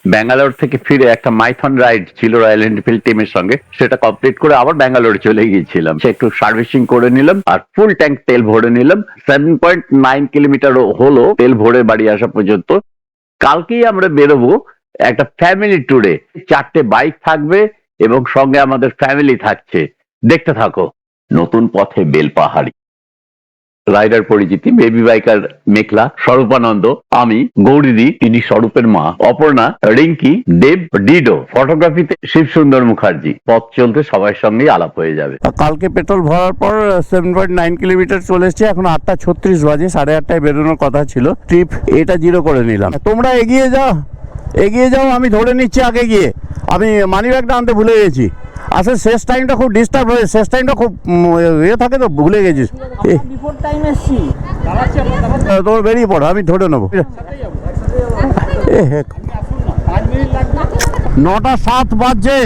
ব্যাঙ্গালোর থেকে ফিরে একটা মাইথন রাইড ছিল রয়্যাল এনফিল্ড টিমের সঙ্গে, সেটা কমপ্লিট করে আবার ব্যাঙ্গালোরে চলে গিয়েছিলাম। সে একটু সার্ভিসিং করে নিলাম আর ফুল ট্যাঙ্ক তেল ভরে নিলাম। 7.9 কিলোমিটার হলো তেল ভরে বাড়ি আসা পর্যন্ত। কালকেই আমরা বেরোবো একটা ফ্যামিলি ট্যুরে। 4টে বাইক থাকবে এবং সঙ্গে আমাদের ফ্যামিলি থাকছে। দেখতে থাকো। নতুন পথে বেলপাহাড়ি। রাইডার পরিচিতি বেবি বাইকার মেঘলা, স্বরূপানন্দ, আমি, গৌরীদি, তিনি স্বরূপের মা, অপর্ণা, রিঙ্কি, দেব, ডিডো, ফটোগ্রাফিতে শিব সুন্দর মুখার্জি। পথ চলতে সবার সঙ্গেই আলাপ হয়ে যাবে। কালকে পেট্রোল ভরার পর 7.9 কিলোমিটার চলে এসেছি। এখন 8:36 বাজে, 8:30টায় বেরোনোর কথা ছিল। ট্রিপ এটা 0 করে নিলাম। তোমরা এগিয়ে যাও, আমি ধরে নিচ্ছি আগে গিয়ে। আমি মানি ব্যাগটা আনতে ভুলে গেছি। আসলে শেষ টাইমটা খুব ডিস্টার্ব হয়ে, শেষ টাইমটা খুব থাকে তো, ভুলে গেছিস। তোর বেরিয়ে পড়ো, আমি ধরে নেবো। 9:07 বাজছে,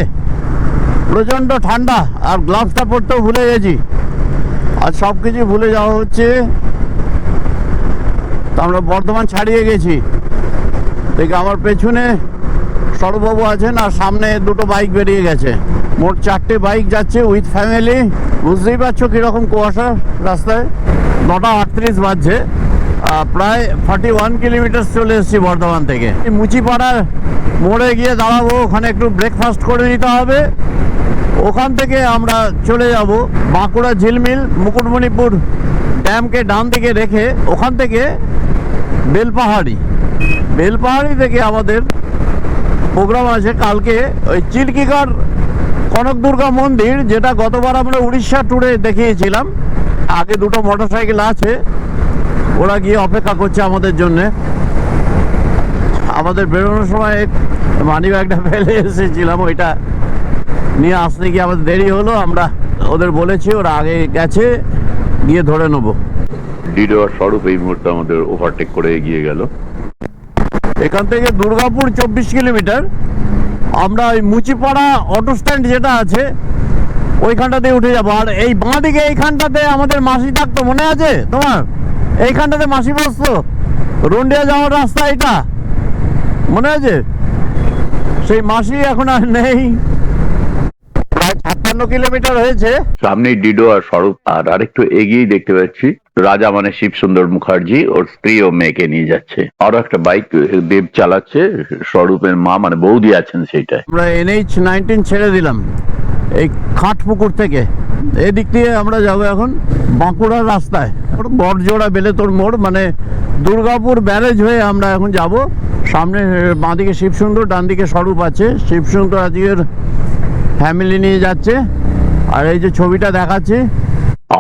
প্রচণ্ড ঠান্ডা, আর গ্লাভসটা পরতেও ভুলে গেছি। আর সব কিছু ভুলে যাওয়া হচ্ছে। তো আমরা বর্ধমান ছাড়িয়ে গেছি। দেখি আমার পেছনে সরবাবু আছেন আর সামনে দুটো বাইক বেরিয়ে গেছে। মোট 4টে বাইক যাচ্ছে উইথ ফ্যামিলি। বুঝতেই পারছো কীরকম কুয়াশা রাস্তায়। 9:38 বাজছে, প্রায় 41 কিলোমিটার চলে এসেছি বর্ধমান থেকে। মুচিপাড়ার মোড়ে গিয়ে দাঁড়াবো, ওখানে একটু ব্রেকফাস্ট করে নিতে হবে। ওখান থেকে আমরা চলে যাব বাঁকুড়া ঝিলমিল মুকুটমণিপুর ড্যামকে ডান দিকে রেখে, ওখান থেকে বেলপাহাড়ি থেকে আমাদের প্রোগ্রাম আছে কালকে ওই চিল্কিগড় কনক দুর্গা মন্দির, যেটা গতবার আমরা উড়িষ্যা ট্যুরে দেখিয়েছিলাম। আগে দুটো মোটরসাইকেল আছে, ওরা গিয়ে অপেক্ষা করছে আমাদের জন্যে। আমাদের বেরোনোর সময় মানি ব্যাগটা ফেলে এসেছিলাম, ওইটা নিয়ে আসতে গিয়ে আমাদের দেরি হলো। আমরা ওদের বলেছি, ওরা আগে গেছে, গিয়ে ধরে নেবো। ডিডো আর স্বরূপ এই মুহূর্তে আমাদের ওভারটেক করে এগিয়ে গেল। এখান থেকে দুর্গাপুর 24 কিলোমিটার। আমরা ওই মুচিপাড়া অটো স্ট্যান্ড যেটা আছে ওইখানটাতে উঠে যাবো। আর এই বাঁ দিকে এইখানটাতে আমাদের মাসি থাকতো, মনে আছে তোমার? এইখানটাতে মাসি বসতো, রন্ডিয়া যাওয়ার রাস্তা এটা, মনে আছে? সেই মাসি এখন আর নেই। প্রায় 56 কিলোমিটার হয়েছে। সামনেই ডিডো আর স্বরূপ, আর আরেকটু এগিয়েই দেখতে পাচ্ছি রাজা মানে শিব সুন্দর মুখার্জি, ওর স্ত্রী ও মেয়েকে নিয়ে যাচ্ছে। আরো একটা বাইক দেব চালাচ্ছে, স্বরূপের মা মানে বৌদি আছেন সেইটায়। আমরা NH-19 ছেড়ে দিলাম এই খাটপুকুর থেকে। এদিক দিয়ে আমরা যাবো এখন বাঁকুড়ার রাস্তায়, বড়জোড়া বেলেতোর মোড়, মানে দুর্গাপুর ব্যারেজ হয়ে আমরা এখন যাব। সামনে বাঁদিকে শিবসুন্দর, ডান দিকে স্বরূপ আছে। শিবসুন্দর আজকের ফ্যামিলি নিয়ে যাচ্ছে। আর এই যে ছবিটা দেখাচ্ছে,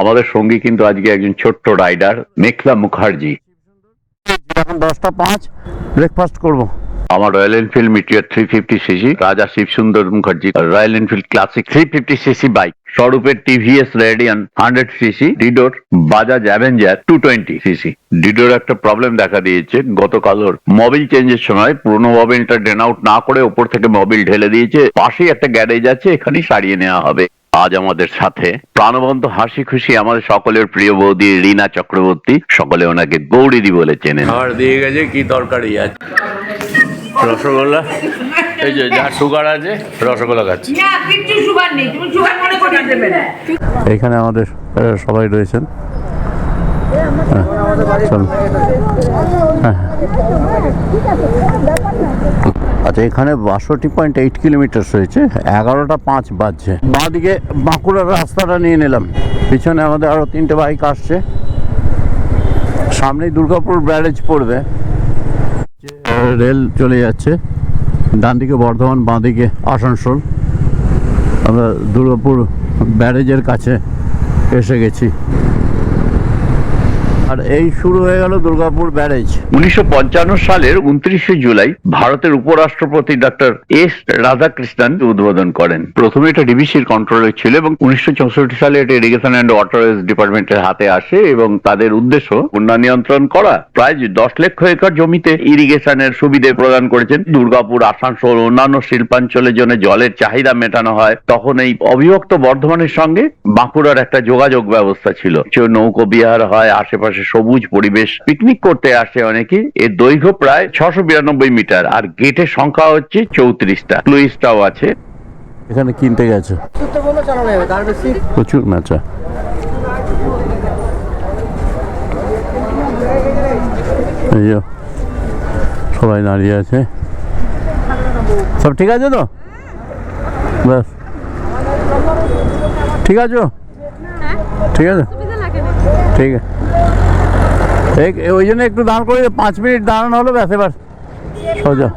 আমাদের সঙ্গী কিন্তু আজকে একজন ছোট্ট রাইডার মেঘলা মুখার্জি। এখন 10:05, ব্রেকফাস্ট করব। আমার royal Enfield মিটিয়র 350cc, Raja Shiv Sundar Mukherjee Royal Enfield Classic 350cc bike, স্বরূপের টিভিএস রেডিয়ান 100cc, ডিডোর বাজাজ অ্যাভেঞ্জার 220cc। ডিডোর একটা প্রবলেম দেখা দিয়েছে, গতকাল ওর মোবিল চেঞ্জের সময় পুরোনো মোবিলটা ড্রেন আউট না করে ওপর থেকে মোবিল ঢেলে দিয়েছে। পাশেই একটা গ্যারেজ আছে, এখানেই সারিয়ে নেওয়া হবে। আজ আমাদের সাথে প্রাণবন্ত হাসি খুশি আমাদের সকলের প্রিয় বৌদি রীনা চক্রবর্তী, সকলে ওনাকে গৌরীদি বলে চেনেন। খাবার দিয়ে গেছে, কি তরকারি আছে? রসগোল্লা, এই যে যা সুগার আছে রসগোল্লা খাচ্ছি। এইখানে আমাদের সবাই রয়েছেন। আচ্ছা, এখানে 62.8 কিলোমিটার হয়েছে। 11:05 বাজছে। বাঁ দিকে বাঁকুড়ার রাস্তাটা নিয়ে নিলাম। পিছনে আমাদের আরো 3টে বাইক আসছে। সামনেই দুর্গাপুর ব্যারেজ পড়বে, রেল চলে যাচ্ছে। ডান দিকে বর্ধমান, বাঁ দিকে আসানসোল। আমরা দুর্গাপুর ব্যারেজের কাছে এসে গেছি। আর এই শুরু হয়ে গেল দুর্গাপুর ব্যারেজ। 1955 সালের 29শে জুলাই ভারতের উপরাষ্ট্রপতি ডক্টর এস রাধাকৃষ্ণন উদ্বোধন করেন। প্রথমে এটা ডিবিসির কন্ট্রোলে ছিল এবং 1964 সালে এটা ইরিগেশন অ্যান্ড ওয়াটারওয়েজ ডিপার্টমেন্টের হাতে আসে এবং তাদের উদ্দেশ্য বন্যা নিয়ন্ত্রণ করা। প্রায় 10 লক্ষ একর জমিতে ইরিগেশনের সুবিধে প্রদান করেছেন। দুর্গাপুর, আসানসোল, অন্যান্য শিল্পাঞ্চলের জন্য জলের চাহিদা মেটানো হয়। তখন এই অবিভক্ত বর্ধমানের সঙ্গে বাঁকুড়ার একটা যোগাযোগ ব্যবস্থা ছিল। নৌকো বিহার হয়, আশেপাশে চারপাশে সবুজ পরিবেশ, পিকনিক করতে আসে অনেকে। এর দৈর্ঘ্য প্রায় 692 মিটার আর গেটের সংখ্যা হচ্ছে 34টা। ক্লুইসটাও আছে। এখানে কিনতে গেছে প্রচুর মেচা। এই যে সবাই দাঁড়িয়ে আছে। সব ঠিক আছে তো? ব্যাস ঠিক আছে, ঠিক আছে, ঠিক আছে। ওই জন্য একটু দাঁড় করে 5 মিনিট দাঁড়ানো হলো, ব্যাস এবার সোজা।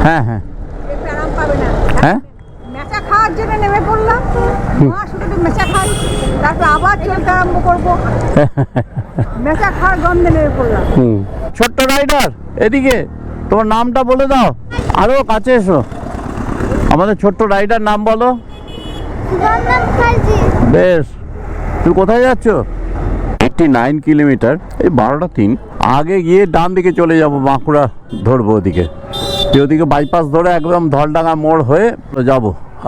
হ্যাঁ হ্যাঁ হ্যাঁ মেচা খাওয়ার জন্য নেমে পড়লাম, শুধু মেচা খাই, তারপর আবার চলতে আরম্ভ করবো। মেচা খাওয়ার গন্ধে নেমে পড়লাম। ছোট্ট রাইডার এদিকে, তোমার নামটা বলে দাও, আরো কাছে এসো। আমাদের ছোট্ট রাইডার নাম বলো। বেশ, তুমি কোথায় যাচ্ছ? 89 কিলোমিটার, এই 12টা 3। আগে গিয়ে ডান দিকে চলে যাব, বাঁকুড়া ধরবো ওদিকে। ওদিকে বাইপাস ধরে একদম ধলডাঙ্গা মোড় হয়ে যাব।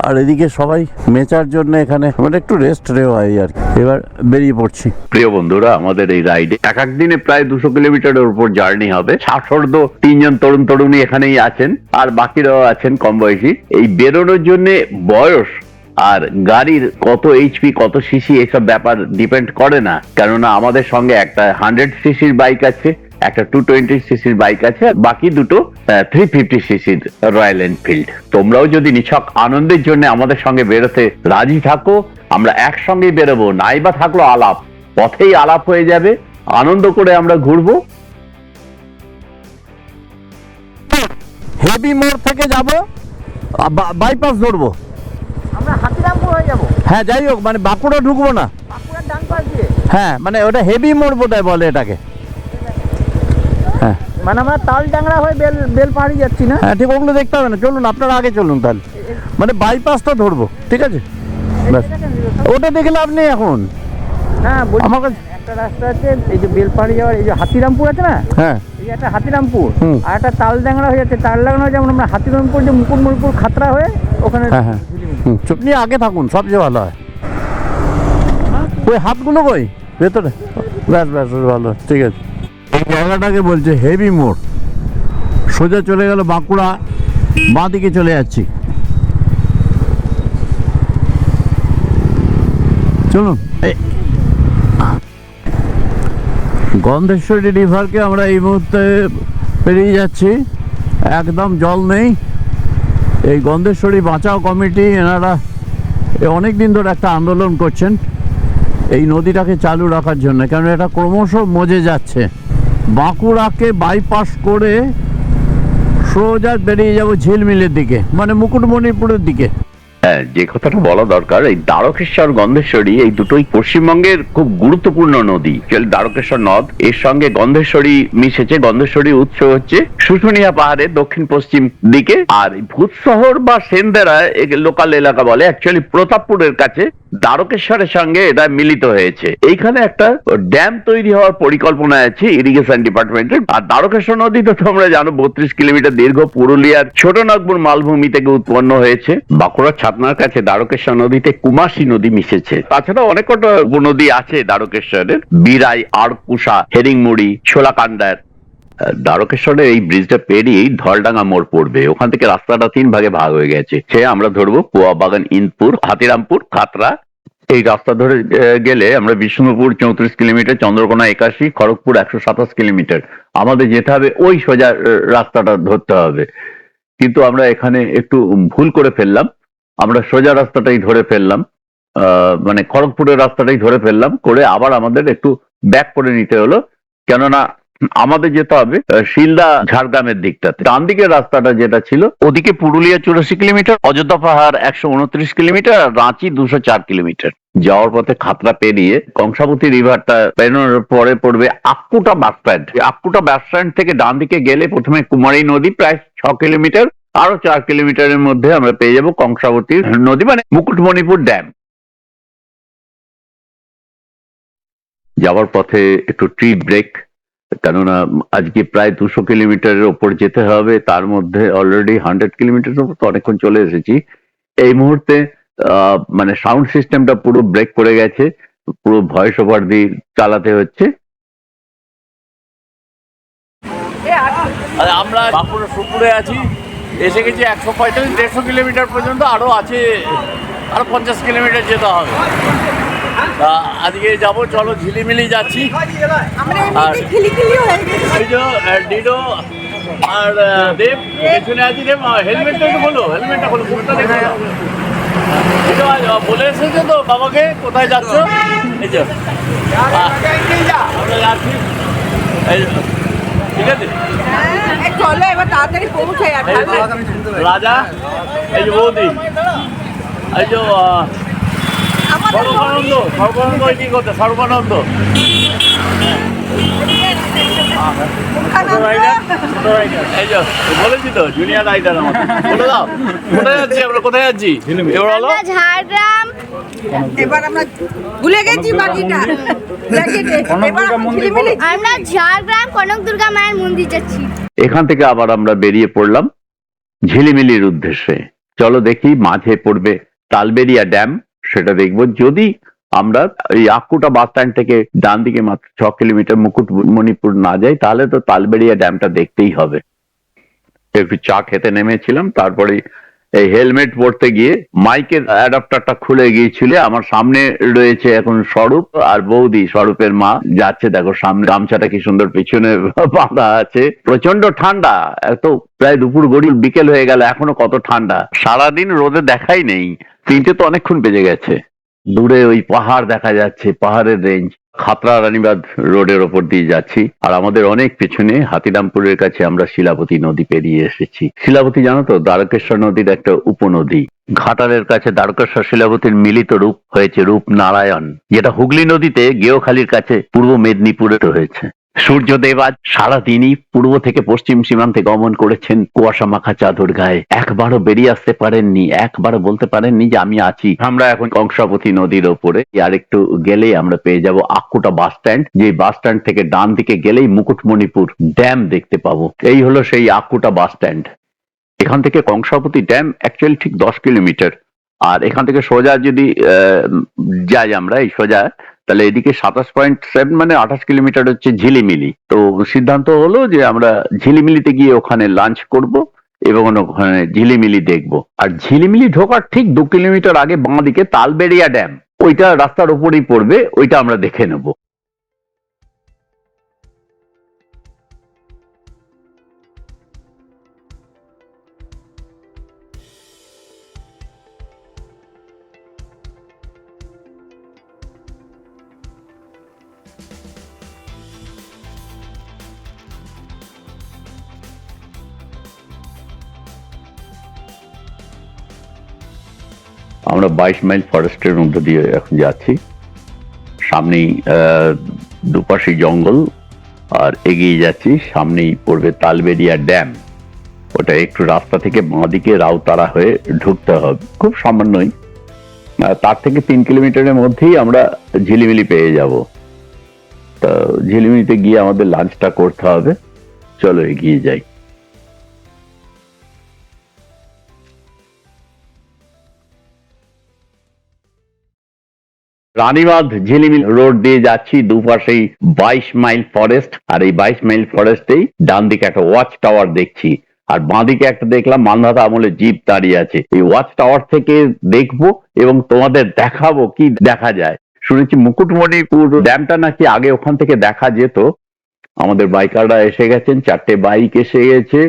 আর এদিকে সবাই মেচার জন্য এখানে আমরা একটু রেস্ট নেওয়া আর কি। এবার বেরিয়ে পড়ছি। প্রিয় বন্ধুরা, আমাদের এই রাইডে এক দিনে প্রায় 200 কিলোমিটারের উপর জার্নি হবে। 60 3জন তরুণ তরুণী এখানেই আছেন, আর বাকিরাও আছেন কম বয়সী। এই বেরোনোর জন্য বয়স আর গাড়ির কত এইচপি কত সিসি এসব ব্যাপার ডিপেন্ড করে না, কেননা আমাদের সঙ্গে একটা 100 সিসির বাইক আছে, একটা 220 সিসির বাইক আছে, বাকি দুটো 350 সিসির রয়্যাল এনফিল্ড। তোমরাও যদি নিছক আনন্দের জন্য আমাদের সঙ্গে বেরোতে রাজি থাকো, আমরা একসঙ্গেই বেরোবো। নাইবা থাকলো আলাপ, পথেই আলাপ হয়ে যাবে, আনন্দ করে আমরা ঘুরবো। হেভি মোড় থেকে যাব, বাইপাস ধরবো, আমরা হাতিরামপুর হয়ে যাবো। হ্যাঁ যাই হোক, মানে বাঁকুড়া ঢুকবো না। বাঁকুড়ার ডান পাশ দিয়ে, হ্যাঁ মানে ওটা হেভি মোড় বোধহয় বলে এটাকে। হ্যাঁ মানে আমরা তালডাংরা হয়ে বেল পাহাড়ি যাচ্ছি না? হ্যাঁ ঠিক, ওগুলো দেখতে হবে না, চলুন আপনারা আগে চলুন তাহলে। মানে বাইপাসটা ধরবো, ঠিক আছে? ব্যাস, ওটা দেখে লাভ নেই এখন। না বলছি, আমার কাছে একটা রাস্তা আছে এই যে বেলপাহাড়ি যাওয়ার, এই যে হাতিরামপুর আছে না, হ্যাঁ এই যে একটা হাতিরামপুর হুম। আর একটা তালডাংরা হয়ে যাচ্ছে। তালডাংরা যেমন আমরা হাতিরামপুর যে মুকুটমণিপুর খাতড়া হয়ে ওখানে। হ্যাঁ হ্যাঁ আপনি আগে থাকুন, সবচেয়ে ভালো হয়। ওই হাতগুলো কই ভেতরে? ব্যাস ব্যাস ব্যাস, ভালো, ঠিক আছে। এই জায়গাটাকে বলছে হেভি মোড়। সোজা চলে গেল বাঁকুড়া, বাঁ দিকে চলে যাচ্ছি। চলুন। গন্ধেশ্বরী রিভারকে আমরা এই মুহূর্তে পেরিয়ে যাচ্ছি, একদম জল নেই। এই গন্ধেশ্বরী বাঁচাও কমিটি এনারা অনেক দিন ধরে একটা আন্দোলন করছেন এই নদীটাকে চালু রাখার জন্য, কারণ এটা ক্রমশ মজে যাচ্ছে। বাঁকুড়াকে বাইপাস করে সোজা বেরিয়ে যাব ঝিলমিলের দিকে, মানে মুকুটমণিপুরের দিকে। হ্যাঁ, যে কথাটা বলা দরকার, এই দ্বারকেশ্বর গন্ধেশ্বরী এই দুটোই পশ্চিমবঙ্গের খুব গুরুত্বপূর্ণ নদী। দ্বারকেশ্বর নদ এর সঙ্গে গন্ধেশ্বরী মিশেছে। গন্ধেশ্বরী উৎস হচ্ছে শুশুনিয়া পাহাড়ের দক্ষিণ পশ্চিম দিকে, আর ভূতশহর বা সেন্দেরা লোকাল এলাকা বলে, অ্যাকচুয়ালি প্রতাপপুরের কাছে দ্বারকেশ্বরের সঙ্গে এটা মিলিত হয়েছে। এইখানে একটা ড্যাম তৈরি হওয়ার পরিকল্পনা আছে ইরিগেশন ডিপার্টমেন্টের। আর দ্বারকেশ্বর নদী তো তোমরা জানো 32 কিলোমিটার দীর্ঘ, পুরুলিয়ার ছোট নাগপুর মালভূমি থেকে উৎপন্ন হয়েছে। বাঁকুড়ার ছাতনার কাছে দ্বারকেশ্বর নদীতে কুমাসী নদী মিশেছে। তাছাড়া অনেক কটা নদী আছে দ্বারকেশ্বরের, বিরাই, আড়কুষা, হেরিংমুড়ি, ছোলাকান্ডার। দ্বারকেশ্বরের এই ব্রিজটা পেরিয়েই ধলডাঙ্গা মোড় পড়বে, ওখান থেকে রাস্তাটা 3 ভাগে ভাগ হয়ে গেছে। সে আমরা ধরবো কুয়াবাগান, ইন্দপুর, হাতিরামপুর, খাতড়া। এই রাস্তা ধরে গেলে আমরা বিষ্ণুপুর 34 কিলোমিটার, চন্দ্রকোনা 81, খড়গপুর 127 কিলোমিটার। আমাদের যেতে হবে ওই সোজা রাস্তাটা ধরতে হবে, কিন্তু আমরা এখানে একটু ভুল করে ফেললাম। আমরা সোজা রাস্তাটাই ধরে ফেললাম, মানে খড়গপুরের রাস্তাটাই ধরে ফেললাম, করে আবার আমাদের একটু ব্যাক করে নিতে হলো, কেননা আমাদের যেতে হবে শিলদা ঝাড়গ্রামের দিকটাতে। ডান দিকের রাস্তাটা যেটা ছিল ওদিকে পুরুলিয়া 84 কিলোমিটার, অযোধ্যা পাহাড় 129 কিলোমিটার, আর রাঁচি 204 কিলোমিটার। যাওয়ার পথে খাতড়া পেরিয়ে কংসাবতী রিভারটা পেরোনোর পরে পড়বে আক্কুটা বাস স্ট্যান্ড। আক্কুটা বাস স্ট্যান্ড থেকে ডান দিকে গেলে প্রথমে কুমারী নদী প্রায় 6 কিলোমিটার, আরো 4 কিলোমিটারের মধ্যে আমরা পেয়ে যাবো কংসাবতী নদী, মানে মুকুটমণিপুর ড্যাম। যাওয়ার পথে একটু ট্রি ব্রেক, কেননা আজকে প্রায় 200 কিলোমিটারের ওপর যেতে হবে, তার মধ্যে অলরেডি 100 কিলোমিটারের উপর তো অনেকক্ষণ চলে এসেছি। এই মুহূর্তে মানে সাউন্ড সিস্টেমটা পুরো ব্রেক করে গেছে, পুরো ভয়েস ওভার দিয়ে চালাতে হচ্ছে। আর আমরা বাঁকুড়া সুপুরে আছি, এসে গেছি 145-150 কিলোমিটার পর্যন্ত, আরও আছে, আরও 50 কিলোমিটার যেতে হবে। তা আজকে যাবো, চলো ঝিলিমিলি যাচ্ছি। আমরা আর এমনিতে খিলিখিলি হয়ে গেছি। এই যে ডিডো আর দেব পেছনে আছি। দেব হেলমেটটা একটু বলো, হেলমেটটা বলো, মুখটা দেখো। ডিডো বলে এসেছে তো বাবাকে কোথায় যাচ্ছ? এই যে আমরা যাচ্ছি, এই যে, ঠিক আছে। হ্যাঁ, এই চলো এবার তাড়াতাড়ি পৌঁছাই। আর এই যে রাজা, এই যে বৌদি, এই যে আমাদের সর্বানন্দ, সর্বানন্দ কি করতে? সর্বানন্দ এই যে বলেছি তো, জুনিয়র রাইডার আমাদের। বলে দাও কোথায় যাচ্ছি আমরা, কোথায় যাচ্ছি এবার বলো। আমরা ঝাড়গ্রাম এবার আমরা ভুলে গেছি বাকিটা। এবার ঝিলিমিলি আমরা ঝাড়গ্রাম কনক দুর্গা মায়ের মন্দির যাচ্ছি। এখান থেকে আবার আমরা বেরিয়ে পড়লাম ঝিলিমিলির উদ্দেশ্যে। চলো দেখি, মাঝে পড়বে তালবেরিয়া ড্যাম, সেটা দেখবো। যদি আমরা এই আক্কুটা বাস স্ট্যান্ড থেকে ডান দিকে মাত্র 6 কিলোমিটার মুকুটমণিপুর না যাই, তাহলে তো তালবেরিয়া ড্যামটা দেখতেই হবে। একটু চা খেতে নেমেছিলাম, তারপরে এই হেলমেট পরতে গিয়ে মাইকের অ্যাডাপ্টারটা খুলে গিয়েছিল। আমার সামনে রয়েছে এখন স্বরূপ আর বৌদি, স্বরূপের মা যাচ্ছে, দেখো সামনে গামছাটা কি সুন্দর পিছনে বাঁধা আছে। প্রচন্ড ঠান্ডা, এত প্রায় দুপুর গড়িয়ে বিকেল হয়ে গেল, এখনো কত ঠান্ডা। সারাদিন রোদে দেখাই নেই, 3টে তো অনেকক্ষণ বেজে গেছে। দূরে ওই পাহাড় দেখা যাচ্ছে, পাহাড়ের রেঞ্জ। খাতড়া রানীবাঁধ রোডের ওপর দিয়ে যাচ্ছি, আর আমাদের অনেক পেছনে হাতিরামপুরের কাছে আমরা শিলাবতী নদী পেরিয়ে এসেছি। শিলাবতী জানো তো, দ্বারকেশ্বর নদীর একটা উপনদী। ঘাটালের কাছে দ্বারকেশ্বর শিলাবতীর মিলিত রূপ হয়েছে রূপনারায়ণ, যেটা হুগলি নদীতে গেওখালির কাছে পূর্ব মেদিনীপুরে হয়েছে। সূর্যদেব আজ সারাদিনই পূর্ব থেকে পশ্চিম সীমান্তে গমন করেছেন কুয়াশা মাখা চাদর গায়ে। একবারও বেরিয়ে আসতে পারেননি, একবারও বলতে পারেননি যে আমি আছি। আমরা এখন কংসাবতী নদীর ওপরে, আর একটু গেলেই আমরা পেয়ে যাব আক্কুটা বাস স্ট্যান্ড। যে বাস স্ট্যান্ড থেকে ডান দিকে গেলেই মুকুটমণিপুর ড্যাম দেখতে পাবো। এই হলো সেই আক্কুটা বাস স্ট্যান্ড। এখান থেকে কংসাবতী ড্যাম অ্যাকচুয়ালি ঠিক 10 কিলোমিটার। আর এখান থেকে সোজা যদি যাই আমরা এই সোজা, তাহলে এদিকে 27.7 মানে 28 কিলোমিটার হচ্ছে ঝিলিমিলি। তো সিদ্ধান্ত হলো যে আমরা ঝিলিমিলিতে গিয়ে ওখানে লাঞ্চ করব এবং ওখানে ঝিলিমিলি দেখব। আর ঝিলিমিলি ঢোকার ঠিক 2 কিলোমিটার আগে বাঁ দিকে তালবেরিয়া ড্যাম, ওইটা রাস্তার উপরেই পড়বে, ওইটা আমরা দেখে নেব। আমরা 22 মাইল ফরেস্টের মধ্যে দিয়ে এখন যাচ্ছি। সামনেই দুপাশে জঙ্গল, আর এগিয়ে যাচ্ছি, সামনেই পড়বে তালবেরিয়া ড্যাম। ওটা একটু রাস্তা থেকে বাঁদিকে রাউতারা হয়ে ঢুকতে হবে, খুব সামান্যই। তার থেকে 3 কিলোমিটারের মধ্যেই আমরা ঝিলিমিলি পেয়ে যাব। তা ঝিলিমিলিতে গিয়ে আমাদের লাঞ্চটা করতে হবে। চলো এগিয়ে যাই। রানীবাঁধ ঝিলিমিলি রোড দিয়ে যাচ্ছি, দুপাশেই 22 মাইল ফরেস্ট। আর এই 22 মাইল ফরেস্টেই ডান দিকে একটা ওয়াচ টাওয়ার দেখছি, আর বাঁ দিকে একটা দেখলাম মান্ধাতা আমলে জিপ দাঁড়িয়ে আছে। এই ওয়াচ টাওয়ার থেকে দেখবো এবং তোমাদের দেখাবো কি দেখা যায়। শুনেছি মুকুটমণিপুর ড্যামটা নাকি আগে ওখান থেকে দেখা যেত। আমাদের বাইকাররা এসে গেছেন, 4টে বাইক এসে গেছে,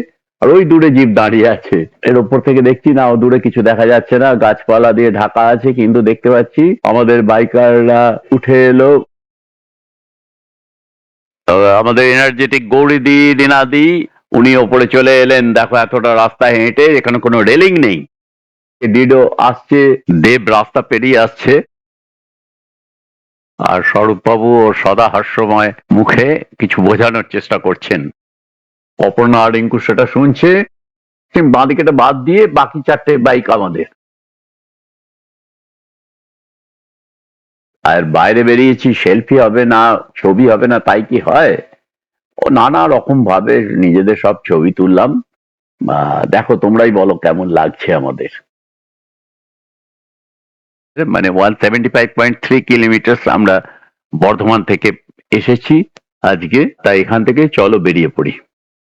আর ওই দূরে জিপ দাঁড়িয়ে আছে। এর ওপর থেকে দেখছি না, ও দূরে কিছু দেখা যাচ্ছে না, গাছপালা দিয়ে ঢাকা আছে, কিন্তু দেখতে পাচ্ছি আমাদের বাইকাররা উঠে এলো। আমাদের এনার্জেটিক গৌরীদি, রিনাদি, উনি ওপরে চলে এলেন। দেখো এতটা রাস্তা হেঁটে, এখানে কোনো রেলিং নেই। ডিডো আসছে, দেব রাস্তা পেরিয়ে আসছে, আর স্বরূপবাবু ও সদা হাস্যময় মুখে কিছু বোঝানোর চেষ্টা করছেন। অপর্ণা আর রিঙ্কু সেটা শুনছে। বাঁদিকেটা বাদ দিয়ে বাকি 4টে বাইক আমাদের। আর বাইরে বেরিয়েছি, সেলফি হবে না, ছবি হবে না, তাই কি হয়? ও নানা রকম ভাবে নিজেদের সব ছবি তুললাম। দেখো তোমরাই বলো কেমন লাগছে আমাদের। মানে 175.3 কিলোমিটার আমরা বর্ধমান থেকে এসেছি আজকে, তাই এখান থেকে চলো বেরিয়ে পড়ি।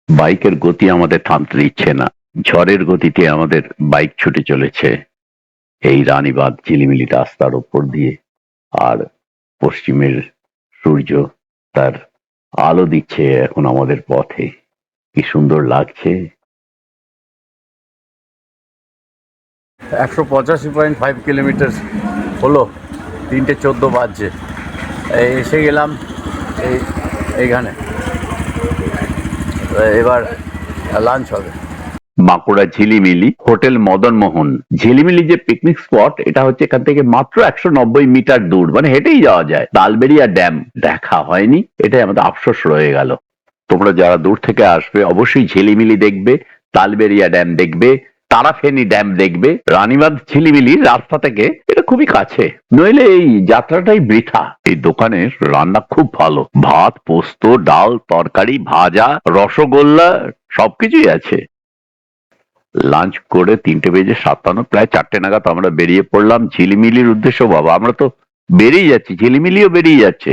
বাইকের গতি আমাদের থামতে দিচ্ছে না, ঝড়ের গতিতে আমাদের বাইক ছুটে চলেছে এই রানীবাঁধ ঝিলিমিলি রাস্তার ওপর দিয়ে। আর পশ্চিমের সূর্য তার আলো দিচ্ছে এখন আমাদের পথে, কি সুন্দর লাগছে। 185.5 কিলোমিটার হলো, 3:14 বাজছে। এসে গেলাম এইখানে, এবার লাঞ্চ হবে। বাঁকুড়া ঝিলিমিলি হোটেল মদন মোহন। ঝিলিমিলি যে পিকনিক স্পট, এটা হচ্ছে এখান থেকে মাত্র 190 মিটার দূর, মানে হেঁটেই যাওয়া যায়। তালবেড়িয়া ড্যাম দেখা হয়নি, এটাই আমাদের আফসোস রয়ে গেল। তোমরা যারা দূর থেকে আসবে অবশ্যই ঝিলিমিলি দেখবে, তালবেড়িয়া ড্যাম দেখবে, তারাফেনী ড্যাম দেখবে। রানীবাঁধ ঝিলিমিলি রাস্তা থেকে এটা খুবই কাছে, নইলে এই যাত্রাটাই বৃথা। এই দোকানের রান্না খুব ভালো, ভাত, পোস্ত, ডাল, তরকারি, ভাজা, রসগোল্লা সবকিছুই আছে। লাঞ্চ করে 3:57, প্রায় 4টে নাগাদ আমরা বেরিয়ে পড়লাম ঝিলিমিলির উদ্দেশ্য। বাবা, আমরা তো বেরিয়ে যাচ্ছি, ঝিলিমিলিও বেরিয়ে যাচ্ছে।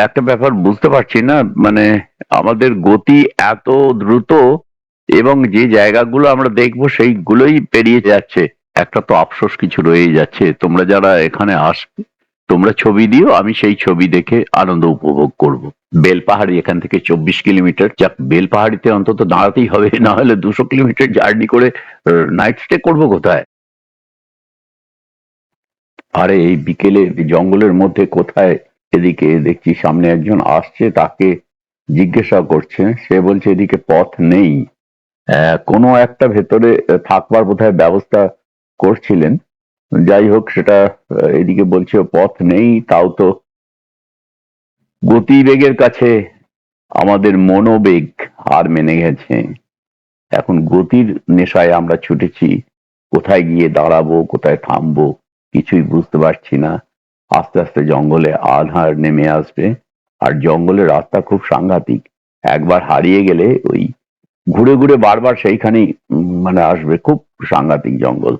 একটা ব্যাপার বুঝতে পারছি না, মানে আমাদের গতি এত দ্রুত এবং যে জায়গাগুলো আমরা দেখবো সেইগুলোই পেরিয়ে যাচ্ছে। একটা তো আফসোস কিছু রয়েই যাচ্ছে। তোমরা যারা এখানে আসবে তোমরা ছবি দিও, আমি সেই ছবি দেখে আনন্দ উপভোগ করব। বেলপাহাড়ি এখান থেকে 24 কিলোমিটার। যাক, বেলপাহাড়িতে অন্তত দাঁড়াতেই হবে, না হলে 200 কিলোমিটার জার্নি করে নাইট স্টে করবো কোথায়? আরে এই বিকেলে জঙ্গলের মধ্যে কোথায়, এদিকে দেখছি সামনে একজন আসছে, তাকে জিজ্ঞাসা করছে, সে বলছে এদিকে পথ নেই। কোনো একটা ভেতরে থাকবার বোধহয় ব্যবস্থা করছিলেন। যাই হোক, সেটা এদিকে বলছে পথ নেই। তাও তো গতিবেগের কাছে আমাদের মনোবেগ হার মেনে গেছে। এখন গতির নেশায় আমরা ছুটেছি, কোথায় গিয়ে দাঁড়াবো, কোথায় থামবো কিছুই বুঝতে পারছি না। আস্তে আস্তে জঙ্গলে আধার নেমে আসবে, আর জঙ্গলের রাস্তা খুব সাংঘাতিক। একবার হারিয়ে গেলে ওই ঘুরে ঘুরে বারবার সেইখানেই মানে আসবে, খুব সাংঘাতিক জঙ্গল।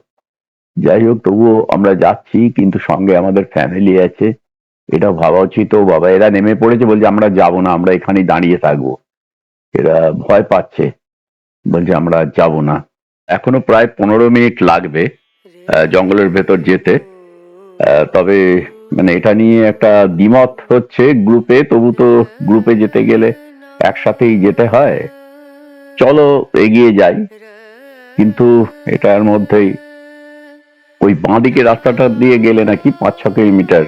যাই হোক, তবুও আমরা যাচ্ছি, কিন্তু সঙ্গে আমাদের ফ্যামিলি আছে, এটা ভাবা উচিত। ও বাবা, এরা নেমে পড়েছে, বলছে আমরা যাব না, আমরা এখানেই দাঁড়িয়ে থাকবো। এরা ভয় পাচ্ছে, বলছে আমরা যাব না। এখনো প্রায় 15 মিনিট লাগবে জঙ্গলের ভেতর যেতে। তবে মানে এটা নিয়ে একটা দ্বিমত হচ্ছে গ্রুপে, তবু তো গ্রুপে যেতে গেলে একসাথেই যেতে হয়। চলো এগিয়ে যাই, কিন্তু এটার মধ্যেই ওই বাঁদিকে রাস্তাটা দিয়ে গেলে নাকি 5-6 কিলোমিটার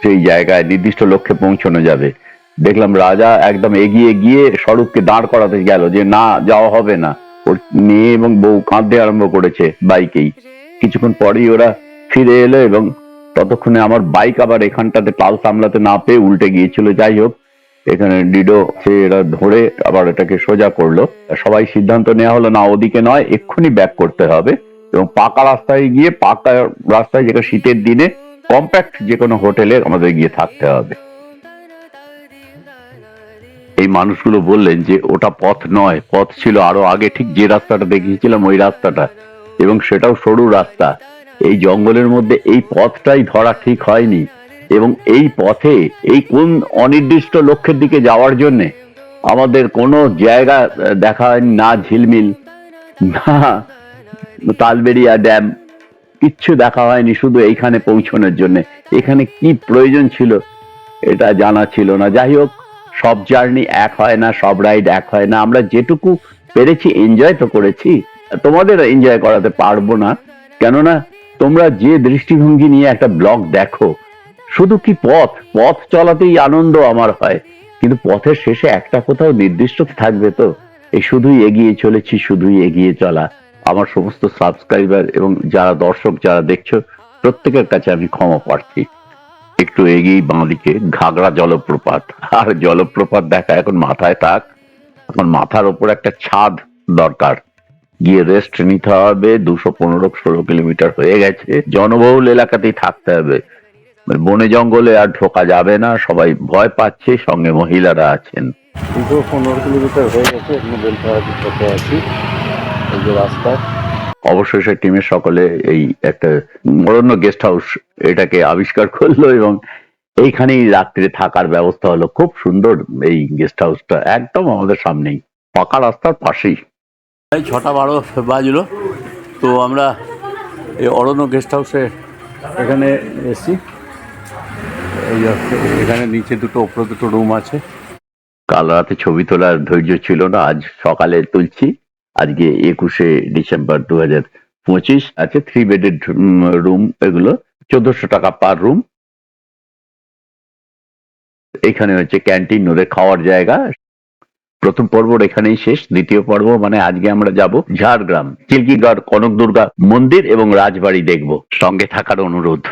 সেই জায়গায় নির্দিষ্ট লক্ষ্যে পৌঁছানো যাবে। দেখলাম রাজা একদম এগিয়ে গিয়ে স্বরূপকে দাঁড় করাতে গেল, যে না, যাওয়া হবে না। ওর মেয়ে এবং বউ কাঁদতে আরম্ভ করেছে বাইকেই। কিছুক্ষণ পরেই ওরা ফিরে এলো এবং ততক্ষণে আমার বাইক আবার এখানটাতে তাল সামলাতে না পেয়ে উল্টে গিয়েছিল। যাই হোক, এখানে ডিডো সে এরা ধরে আবার এটাকে সোজা করলো। সবাই সিদ্ধান্ত নেওয়া হলো, না, ওদিকে নয়, এক্ষুনি ব্যাক করতে হবে এবং পাকা রাস্তায় গিয়ে, পাকা রাস্তায়, যেটা শীতের দিনে কম্প্যাক্ট যে কোনো হোটেলে আমাদের গিয়ে থাকতে হবে। এই মানুষগুলো বললেন যে ওটা পথ নয়, পথ ছিল আরো আগে, ঠিক যে রাস্তাটা দেখিয়েছিলাম ওই রাস্তাটা, এবং সেটাও সরু রাস্তা। এই জঙ্গলের মধ্যে এই পথটাই ধরা ঠিক হয়নি, এবং এই পথে এই কোন অনির্দিষ্ট লক্ষ্যের দিকে যাওয়ার জন্য আমাদের কোনো জায়গা দেখা হয়নি, না ঝিলমিল, না তালবেড়িয়া ড্যাম, কিচ্ছু দেখা হয়নি, শুধু এইখানে পৌঁছানোর জন্য। এখানে কি প্রয়োজন ছিল এটা জানা ছিল না। যাই হোক, সব জার্নি এক হয় না, সব রাইড এক হয় না। আমরা যেটুকু পেরেছি এনজয় তো করেছি, তোমাদের এনজয় করাতে পারবো না, কেননা তোমরা যে দৃষ্টিভঙ্গি নিয়ে একটা ব্লগ দেখো, শুধু কি পথ চলাতেই আনন্দ আমার হয়, কিন্তু পথের শেষে একটা কোথাও নির্দিষ্ট থাকবে তো। এই শুধুই এগিয়ে চলেছি, শুধুই এগিয়ে চলা। আমার সমস্ত সাবস্ক্রাইবার এবং যারা দর্শক যারা দেখছো, প্রত্যেকের কাছে আমি ক্ষমা প্রার্থী। একটু এগিয়ে বাঁদিকে ঘাগড়া জলপ্রপাত, আর জলপ্রপাত দেখা এখন মাথায় থাক। এখন মাথার ওপর একটা ছাদ দরকার, গিয়ে রেস্ট নিতে হবে। 215-16 কিলোমিটার হয়ে গেছে, জনবহুল এলাকাতেই থাকতে হবে, বনে জঙ্গলে আর ঢোকা যাবে না। সবাই ভয় পাচ্ছে, সঙ্গে মহিলারা আছেন। 215 কিলোমিটার হয়ে গেছে, এখনো বেলপাহাড়ির পথে আছি। এই যে রাস্তা, অবশেষে টিমের সকলে এই একটা অরণ্য গেস্ট হাউস এটাকে আবিষ্কার করলো এবং এইখানেই রাত্রে থাকার ব্যবস্থা হলো। খুব সুন্দর এই গেস্ট হাউসটা, একদম আমাদের সামনেই, পাকা রাস্তার পাশেই। 6:12 বাজলো, তো আমরা এই অরণ্য গেস্ট হাউসে এখানে এসছি। এই এখানে নিচে দুটো, ওপরে দুটো রুম আছে। কাল রাতে ছবি তোলার ধৈর্য ছিল না, আজ সকালে তুলছি। আজকে 21শে ডিসেম্বর 2025 আছে। 3 বেডেড রুম, এগুলো 1400 টাকা পার রুম। এখানে হচ্ছে ক্যান্টিন, ওদের খাওয়ার জায়গা। প্রথম পর্ব এখানেই শেষ। দ্বিতীয় পর্ব মানে আজকে আমরা যাব ঝাড়গ্রাম, চিল্কিগড় কনকদুর্গা মন্দির এবং রাজবাড়ি দেখব। সঙ্গে থাকার অনুরোধ।